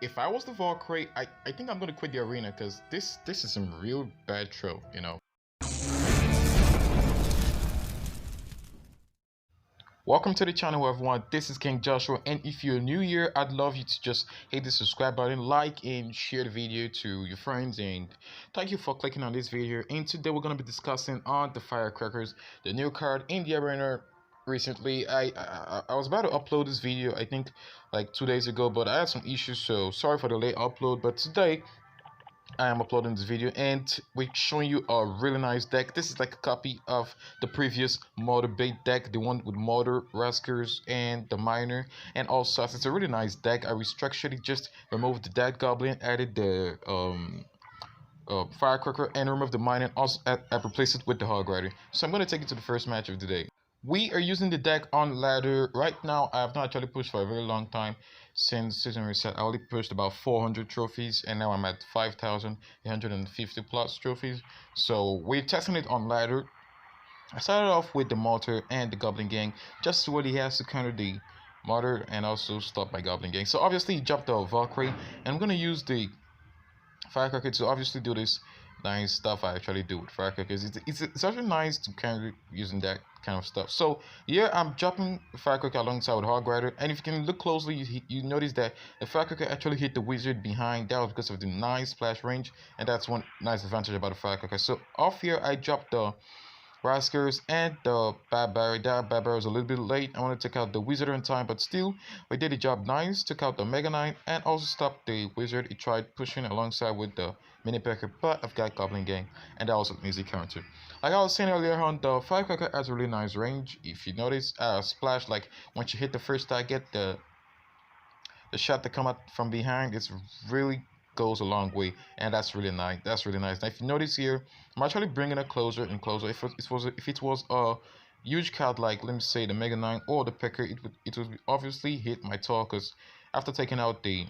if I was the Valkyrie, I think I'm gonna quit the arena because this is some real bad troll, you know. Welcome to the channel, everyone. This is King Joshua, and if you're new here, I'd love you to just hit the subscribe button, like and share the video to your friends, and thank you for clicking on this video. And today we're going to be discussing on the Firecrackers, the new card in the arena. Recently, I was about to upload this video, I think like 2 days ago, but I had some issues, so sorry for the late upload. But today I am uploading this video and we're showing you a really nice deck. This is like a copy of the previous mortar bait deck, the one with mortar, raskers, and the miner and all sorts. It's a really nice deck. I restructured it, just removed the dead goblin, added the firecracker, and removed the miner, and also I replaced it with the hog rider. So I'm going to take you to the first match of the day. We are using the deck on ladder. Right now, I have not actually pushed for a very long time. Since season reset, I only pushed about 400 trophies, and now I'm at 5,850 plus trophies. So we're testing it on ladder. I started off with the mortar and the goblin gang, just what he has to counter the mortar and also stop my goblin gang. So obviously he dropped the Valkyrie, and I'm gonna use the firecracker to obviously do this nice stuff I actually do with firecrackers. It's actually nice to kind of using that kind of stuff. So yeah, I'm dropping firecracker alongside with hog rider, and if you can look closely, you notice that the firecracker actually hit the wizard behind. That was because of the nice splash range, and that's one nice advantage about the firecracker. So off here I dropped the raskers and the bad barrier. That bad barrier was a little bit late. I want to take out the wizard in time, but still we did the job nice. Took out the Mega Knight and also stopped the wizard. He tried pushing alongside with the mini packer, but I've got goblin gang, and that was an easy counter. Like I was saying earlier on, the firecracker has a really nice range. If you notice, splash, like once you hit the first target, the shot that come out from behind, it's really goes a long way, and that's really nice. Now if you notice here, I'm actually bringing it closer and closer. If it was a huge card like, let me say, the Mega 9 or the Pecker, it would obviously hit my tower, because after taking out the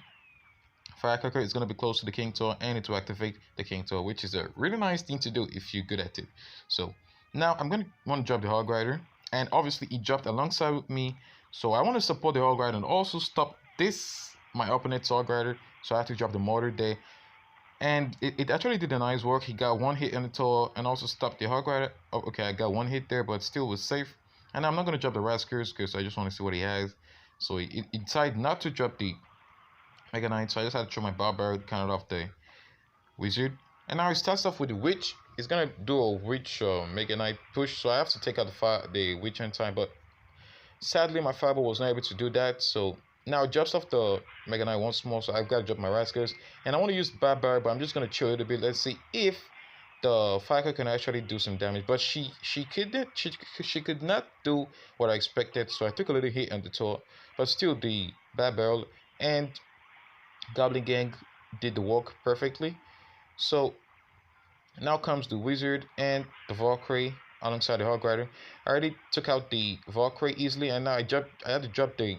firecracker, it's going to be close to the king tower, and it will activate the king tower, which is a really nice thing to do if you're good at it. So now I'm going to want to drop the hog rider, and obviously he dropped alongside with me, so I want to support the hog rider and also stop this my opponent's hog rider. So I have to drop the mortar there, and it actually did a nice work. He got one hit in the tower and also stopped the hog rider. Oh, okay, I got one hit there, but still was safe. And I'm not going to drop the raskers because I just want to see what he has. So he decided not to drop the Mega Knight, so I just had to throw my barbarian, counted off the wizard. And now he starts off with the witch. He's going to do a witch Mega Knight push, so I have to take out the witch in time, but sadly my fireball was not able to do that. So now it drops off the Mega Knight once more, so I've got to drop my raskers, and I want to use barbarian, but I'm just going to chill it a bit. Let's see if the firecracker can actually do some damage, but she could not do what I expected, so I took a little hit on the tower, but still the barbarian and goblin gang did the work perfectly. So now comes the wizard and the Valkyrie alongside the hog rider. I already took out the Valkyrie easily, and now I had to drop the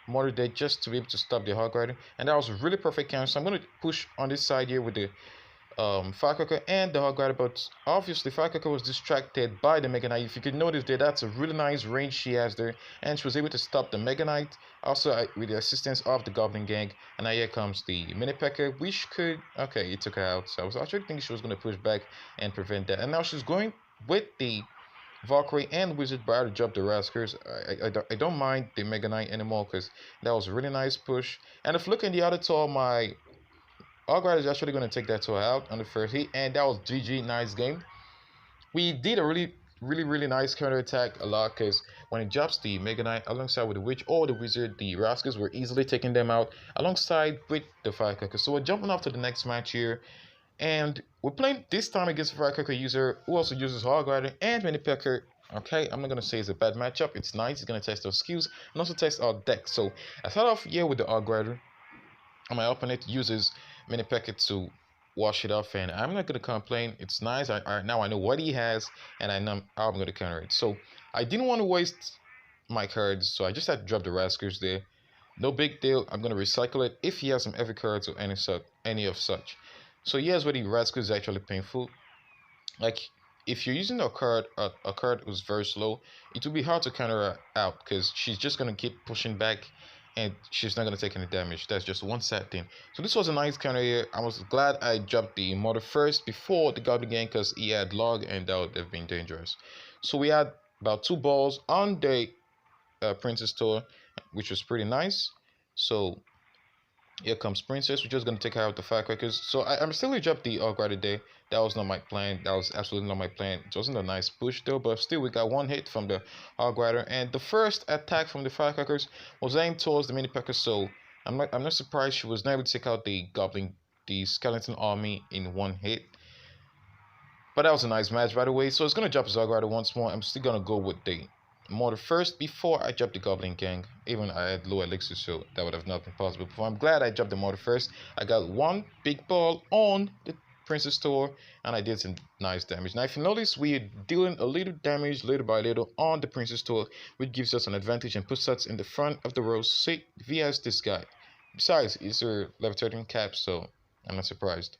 mortar there just to be able to stop the hog rider, and that was a really perfect counter. So I'm going to push on this side here with the firecracker and the hog rider, but obviously firecracker was distracted by the Mega Knight. If you could notice there, that's a really nice range she has there, and she was able to stop the Mega Knight also with the assistance of the goblin gang. And now here comes the mini pecker, which could, okay, it took her out. So I was actually thinking she was going to push back and prevent that, and now she's going with the Valkyrie and wizard, but I had to drop the raskers. I don't mind the Mega Knight anymore because that was a really nice push. And if looking the other tower, my hog rider is actually going to take that tower out on the first hit, and that was GG. Nice game. We did a really nice counter attack a lot, because when it drops the Mega Knight alongside with the witch or the wizard, the raskers were easily taking them out alongside with the firecracker. So we're jumping off to the next match here, and we're playing this time against a firecracker user who also uses hog rider and mini pecker. Okay, I'm not gonna say it's a bad matchup. It's nice. It's gonna test our skills and also test our deck. So I start off here with the hog rider, and my opponent uses mini pecker to wash it off, and I'm not gonna complain. It's nice. Now I know what he has, and I know how I'm gonna counter it. So I didn't want to waste my cards, so I just had to drop the raskers there. No big deal. I'm gonna recycle it if he has some heavy cards or any of such. So here's where the raskers is actually painful. Like if you're using a card was very slow, it will be hard to counter her out, because she's just gonna keep pushing back and she's not gonna take any damage. That's just one sad thing. So this was a nice counter here. I was glad I dropped the mortar first before the goblin gang because he had log and that would have been dangerous. So we had about 2 balls on the princess tour, which was pretty nice. So here comes princess. We're just gonna take her out the firecrackers. So I'm still gonna drop the right today. That was not my plan. That was absolutely not my plan. It wasn't a nice push though, but still we got 1 hit from the hog rider, and the first attack from the firecrackers was aimed towards the mini pecker. So I'm not surprised she was not able to take out the skeleton army in 1 hit. But that was a nice match, by the way. So it's gonna drop his hog rider once more. I'm still gonna go with the mortar first before I dropped the goblin gang. Even I had low elixir, so that would have not been possible. But I'm glad I dropped the mortar first. I got 1 big ball on the princess tower, and I did some nice damage. Now if you notice, we're dealing a little damage little by little on the princess tower, which gives us an advantage and puts us in the front of the row. See, vs this guy. Besides, he's a level 13 cap, so I'm not surprised.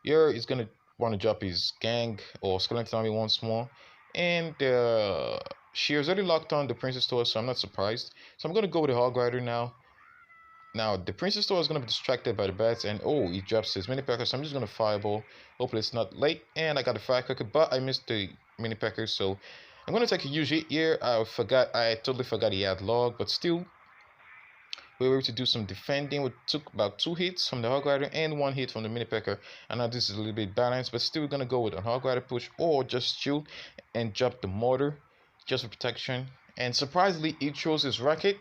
Here he's gonna want to drop his gang or skeleton army once more, and she has already locked on the princess tower, so I'm not surprised. So I'm gonna go with the hog rider now. Now the princess tower is gonna be distracted by the bats, and oh, he drops his mini pecker, so I'm just gonna fireball. Hopefully it's not late, and I got the firecracker, but I missed the mini pecker, so I'm gonna take a huge hit here. I totally forgot he had log, but still we were able to do some defending. We took about 2 hits from the hog rider and 1 hit from the mini pecker, and now this is a little bit balanced, but still we're gonna go with a hog rider push or just shield and drop the mortar just for protection. And surprisingly, he chose his rocket.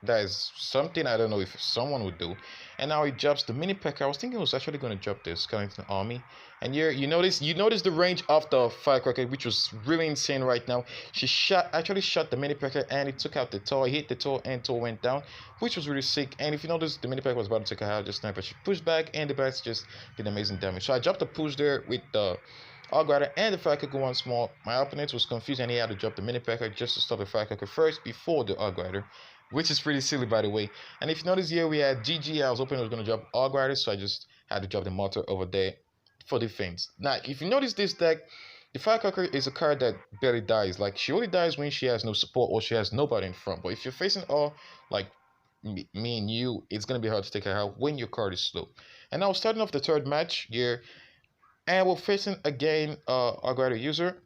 That is something I don't know if someone would do. And now he drops the mini pecker. I was thinking he was actually going to drop the skeleton army. And here you notice the range of the firecracker, which was really insane right now. She actually shot the mini pecker, and it took out the tower. Hit the tower, and tower went down, which was really sick. And if you notice, the mini pecker was about to take her out just now, but she pushed back, and the bats just did amazing damage. So I dropped the push there with the hog rider and the firecracker once more. My opponent was confused, and he had to drop the mini pecker just to stop the firecracker first before the hog rider, which is pretty silly, by the way. And if you notice here, we had GG. I was hoping it was going to drop hog rider, so I just had to drop the mortar over there for defense. Now, if you notice this deck, the firecracker is a card that barely dies. Like, she only dies when she has no support or she has nobody in front. But if you're facing all, like me and you, it's going to be hard to take her out when your card is slow. And now, starting off the 3rd match here, and we're facing again hog rider user.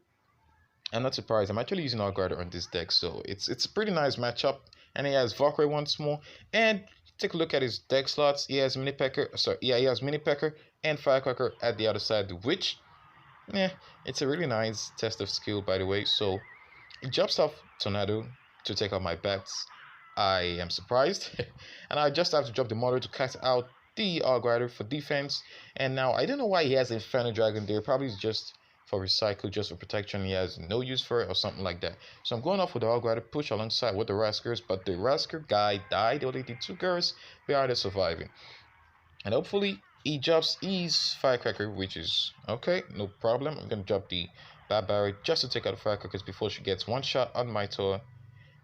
I'm not surprised. I'm actually using hog rider on this deck, so it's a pretty nice matchup. And he has Valkyrie once more. And take a look at his deck slots. He has mini pecker. He has mini pecker and firecracker at the other side, which, it's a really nice test of skill, by the way. So he jumps off tornado to take out my bats. I am surprised, and I just have to drop the mortar to cast out the hog rider for defense. And now I don't know why he has Inferno Dragon there. Probably just for recycle, just for protection. He has no use for it or something like that. So I'm going off with the hog rider push alongside with the Raskers, but the Rasker guy died. They only did 2 girls. We are surviving, and hopefully he drops his firecracker, which is okay, no problem. I'm gonna drop the barbarian just to take out the firecrackers before she gets 1 shot on my tower,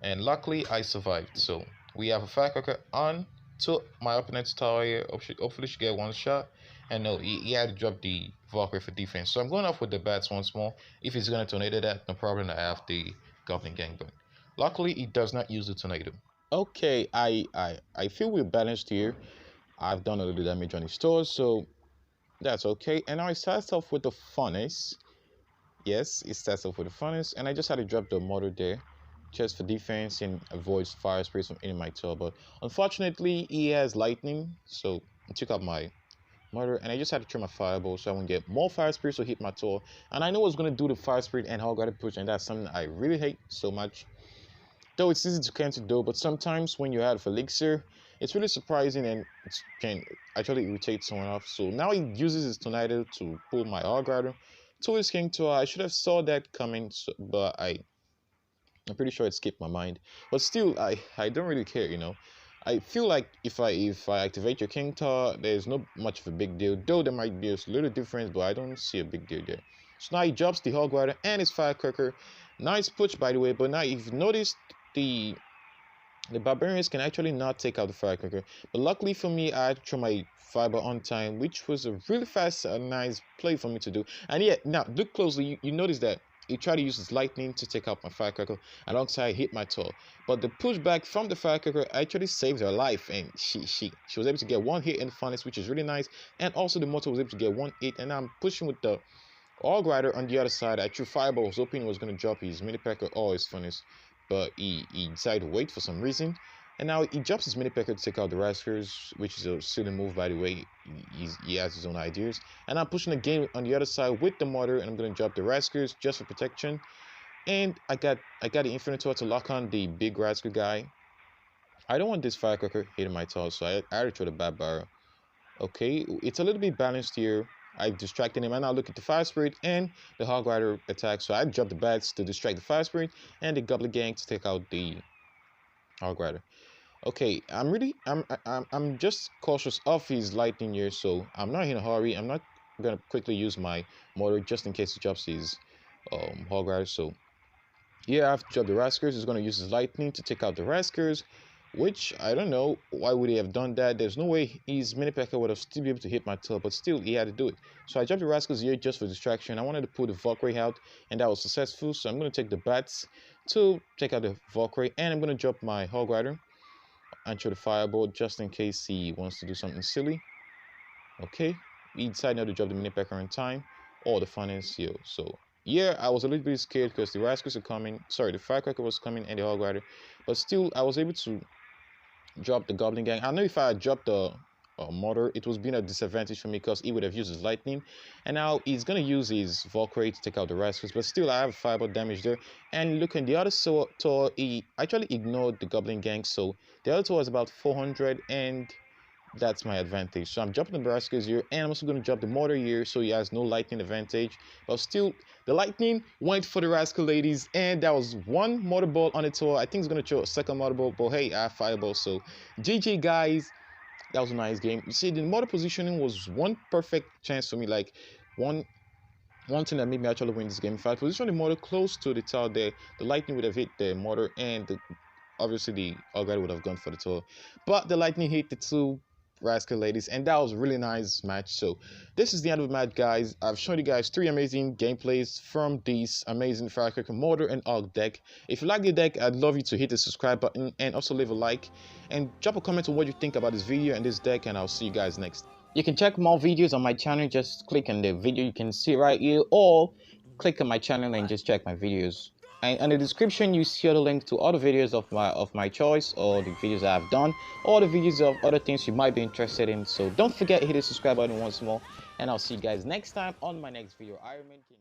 and luckily I survived. So we have a firecracker on to my opponent's tower here. Hopefully she get 1 shot. And no, he had to drop the Valkyrie for defense. So I'm going off with the bats once more. If he's going to tornado that, no problem. I have the goblin gang, but luckily he does not use the tornado. Okay, I feel we're balanced here. I've done a little damage on his stores, so that's okay. And now it starts off with the furnace. Yes, it starts off with the furnace, and I just had to drop the mortar there just for defense and avoids fire sprays from in my tower. But unfortunately, he has lightning, so I took out my mortar, and I just had to trim my fireball so I wouldn't get more fire spirits to hit my tower. And I know I was going to do the fire spirit and hog rider push, and that's something I really hate so much. Though it's easy to cancel though, but sometimes when you have elixir, it's really surprising and it can actually irritate someone off. So now he uses his tornado to pull my hog rider to his king tower. I should have saw that coming, but I'm pretty sure it skipped my mind. But still, I don't really care, you know. I feel like if I activate your king tower, there's not much of a big deal. Though there might be a little difference, but I don't see a big deal there. So now he drops the hog rider and his firecracker. Nice push, by the way. But now if you've noticed, the barbarians can actually not take out the firecracker. But luckily for me, I had to throw my fiber on time, which was a really fast, nice play for me to do. And yeah, now look closely. You notice that he tried to use his lightning to take out my Firecracker alongside hit my tool. But the pushback from the Firecracker actually saved her life, and she was able to get one hit in the furnace, which is really nice. And also the mortar was able to get one hit, and I'm pushing with the Hog Rider on the other side. I threw Fireball, was hoping he was going to drop his mini pecker or his furnace, but he decided to wait for some reason. And now he drops his mini pecker to take out the Raskers, which is a silly move, by the way. He has his own ideas. And I'm pushing the game on the other side with the mortar, and I'm going to drop the Raskers just for protection. And I got the Infinitor to lock on the big Rasker guy. I don't want this Firecracker hitting my toss, so I had to throw the bad barrel. Okay, it's a little bit balanced here. I distracted him, and now look at the Fire Spirit and the Hog Rider attack. So I dropped the bats to distract the Fire Spirit and the Goblin Gang to take out the Hog Rider. Okay, I'm just cautious of his lightning here, so I'm not in a hurry. I'm not gonna quickly use my mortar just in case he drops his Hog Rider. So here I have to drop the Raskers. He's gonna use his lightning to take out the Raskers, which I don't know why would he have done that. There's no way his mini pecker would have still be able to hit my tail, but still he had to do it. So I dropped the Raskers here just for distraction. I wanted to pull the Valkyrie out, and that was successful. So I'm gonna take the bats to take out the Valkyrie, and I'm gonna drop my Hog Rider and throw the Fireball just in case he wants to do something silly. Okay, he decided not to drop the mini pecker in time or the furnace here. So yeah, I was a little bit scared because the Raskers are coming. Sorry, the Firecracker was coming and the Hog Rider, but still I was able to drop the Goblin Gang. I know if I had dropped the mortar, it was being a disadvantage for me because he would have used his lightning, and now he's gonna use his Valkyrie to take out the Raskers. But still, I have fireball damage there. And look, in the other tower, he actually ignored the Goblin Gang, so the other tower is about 400, and that's my advantage. So I'm dropping the Raskers here, and I'm also going to drop the mortar here, so he has no lightning advantage. But still, the lightning went for the Rasker ladies, and that was one mortar ball on the tower. I think he's going to throw a second mortar ball, but hey, I have fireball, so GG guys. That was a nice game. You see, the mortar positioning was one perfect chance for me, like one thing that made me actually win this game. If I positioned the mortar close to the tower there, the lightning would have hit the mortar, and obviously the Hog Rider would have gone for the tower. But the lightning hit the two Rasker ladies, and that was a really nice match. So this is the end of the match, guys. I've shown you guys 3 amazing gameplays from these amazing Firecracker, mortar, and HOG deck. If you like the deck, I'd love you to hit the subscribe button and also leave a like and drop a comment on what you think about this video and this deck, and I'll see you guys next. You can check more videos on my channel. Just click on the video you can see right here, or click on my channel and just check my videos. And in the description, you see all the links to all the videos of my choice, or the videos I've done, or the videos of other things you might be interested in. So don't forget to hit the subscribe button once more, and I'll see you guys next time on my next video. Iron Man King.